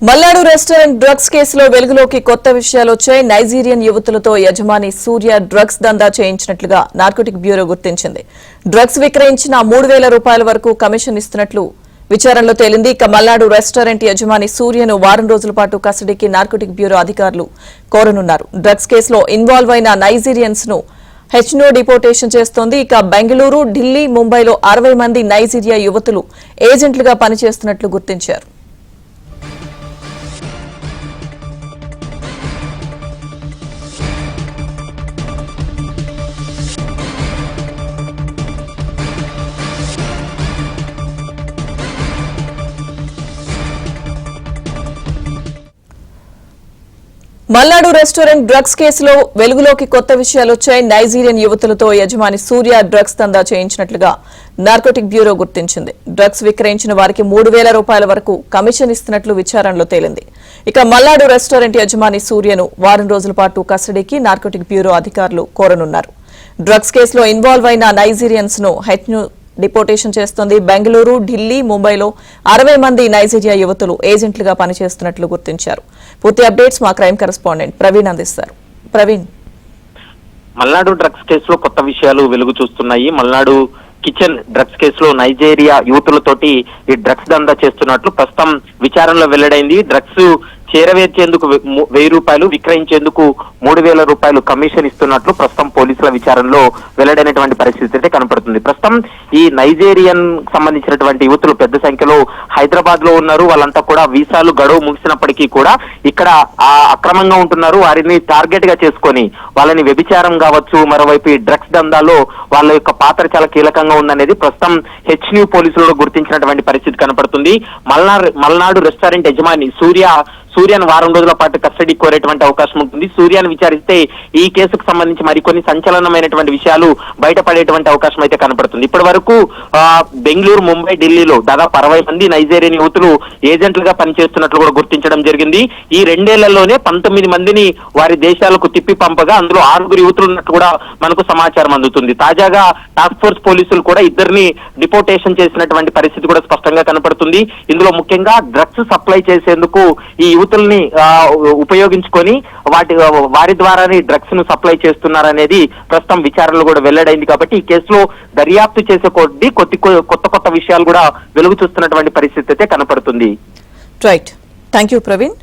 మల్లాడు restaurant drugs కేసులో వెలుగులోకి కొత్త విషయాలు వచ్చాయి. నైజీరియన్ యువతులతో యజమాని సూర్య డ్రగ్స్ దందా చేయించినట్లుగా నార్కోటిక్ బ్యూరో గుర్తించింది. డ్రగ్స్ విక్రయించిన 3,000 రూపాయల వరకు కమిషన్ ఇస్తున్నట్లు విచారణలో తేలింది. ఇక మల్లాడు రెస్టారెంట్ యజమాని సూర్యను వారం రోజుల పాటు కస్టడీకి నార్కోటిక్ బ్యూరో అధికారులు కోరనున్నారు. డ్రగ్స్ కేసులో ఇన్వాల్వ్ అయిన నైజీరియన్స్ ను హెచ్నో డిపోర్టేషన్ చేస్తోంది. ఇక బెంగళూరు, ఢిల్లీ, ముంబైలో 60 మంది నైజీరియా యువతులు ఏజెంట్లుగా పనిచేస్తున్నట్లు గుర్తించారు. మల్లాడు రెస్టారెంట్ డ్రగ్స్ కేసులో వెలుగులోకి కొత్త విషయాలు వచ్చాయి. నైజీరియన్ యువతులతో యజమాని సూర్య డ్రగ్స్ దందా చేయించినట్లుగా నార్కోటిక్ బ్యూరో గుర్తించింది. డ్రగ్స్ విక్రయించిన వారికి 3,000 రూపాయల వరకు కమిషన్ ఇస్తున్నట్లు విచారణలో తేలింది. ఇక మల్లాడు రెస్టారెంట్ యజమాని సూర్యను వారం రోజుల పాటు కస్టడీకి నార్కోటిక్ బ్యూరో అధికారులు కోరనున్నారు. డ్రగ్స్ కేసులో ఇన్వాల్వ్ అయిన నైజీరియన్స్ ను హెచ్నో డిపోర్టేషన్ చేస్తోంది. బెంగళూరు, ఢిల్లీ, ముంబైలో 60 మంది నైజీరియా యువతులు ఏజెంట్లుగా పనిచేస్తున్నట్లు గుర్తించారు. పూర్తి అప్డేట్స్ మా క్రైమ్ కరెస్పాండెంట్ ప్రవీణ్ అందిస్తారు. ప్రవీణ్, మల్నాడు డ్రగ్స్ కేసులో కొత్త విషయాలు వెలుగు చూస్తున్నాయి. మల్నాడు కిచెన్ డ్రగ్స్ కేసులో నైజీరియా యువతులతోటి ఈ డ్రగ్స్ దందా చేస్తున్నట్లు ప్రస్తుతం విచారణలో వెల్లడైంది. డ్రగ్స్ చేరవేర్చేందుకు 1,000 రూపాయలు, విక్రయించేందుకు 3,000 రూపాయలు కమిషన్ ఇస్తున్నట్లు ప్రస్తుతం పోలీసుల విచారణలో వెల్లడైనటువంటి పరిస్థితి అయితే కనపడుతుంది. ప్రస్తుతం ఈ నైజీరియన్ సంబంధించినటువంటి యువతులు పెద్ద సంఖ్యలో హైదరాబాద్ లో ఉన్నారు. వాళ్ళంతా కూడా వీసాలు గడువు ముగిసినప్పటికీ కూడా ఇక్కడ అక్రమంగా ఉంటున్నారు. వారిని టార్గెట్ గా చేసుకొని వాళ్ళని వ్యభిచారం కావచ్చు, మరోవైపు ఈ డ్రగ్స్ దందాలో వాళ్ళ యొక్క పాత్ర చాలా కీలకంగా ఉందనేది ప్రస్తుతం హెచ్న్యూ పోలీసులు గుర్తించినటువంటి పరిస్థితి కనపడుతుంది. మల్నాడు రెస్టారెంట్ యజమాని సూర్యను వారం రోజుల పాటు కస్టడీ కోరేటువంటి అవకాశం ఉంటుంది. సూర్యను విచారిస్తే ఈ కేసుకు సంబంధించి మరికొన్ని సంచలనమైనటువంటి విషయాలు బయటపడేటువంటి అవకాశం అయితే కనపడుతుంది. ఇప్పటి వరకు బెంగళూరు, ముంబై, ఢిల్లీలో దాదాపు 60 మంది నైజీరియన్ యువతులు ఏజెంట్లుగా పనిచేస్తున్నట్లు కూడా గుర్తించడం జరిగింది. ఈ 2 ఏళ్లలోనే 19 మందిని వారి దేశాలకు తిప్పి పంపగా అందులో 6 యువతులు ఉన్నట్టు కూడా మనకు సమాచారం అందుతుంది. తాజాగా టాస్క్ ఫోర్స్ పోలీసులు కూడా 2 డిపోర్టేషన్ చేసినటువంటి పరిస్థితి కూడా స్పష్టంగా కనపడుతుంది. ఇందులో ముఖ్యంగా డ్రగ్స్ సప్లై చేసేందుకు ఈ యువతుల్ని ఉపయోగించుకొని వారి ద్వారానే డ్రగ్స్ ను సప్లై చేస్తున్నారనేది ప్రస్తుతం విచారణలో కూడా వెల్లడైంది. కాబట్టి ఈ కేసులో దర్యాప్తు చేసే కొద్దీ కొత్త విషయాలు కూడా వెలుగు చూస్తున్నటువంటి పరిస్థితి అయితే కనపడుతుంది. Right, thank you Praveen.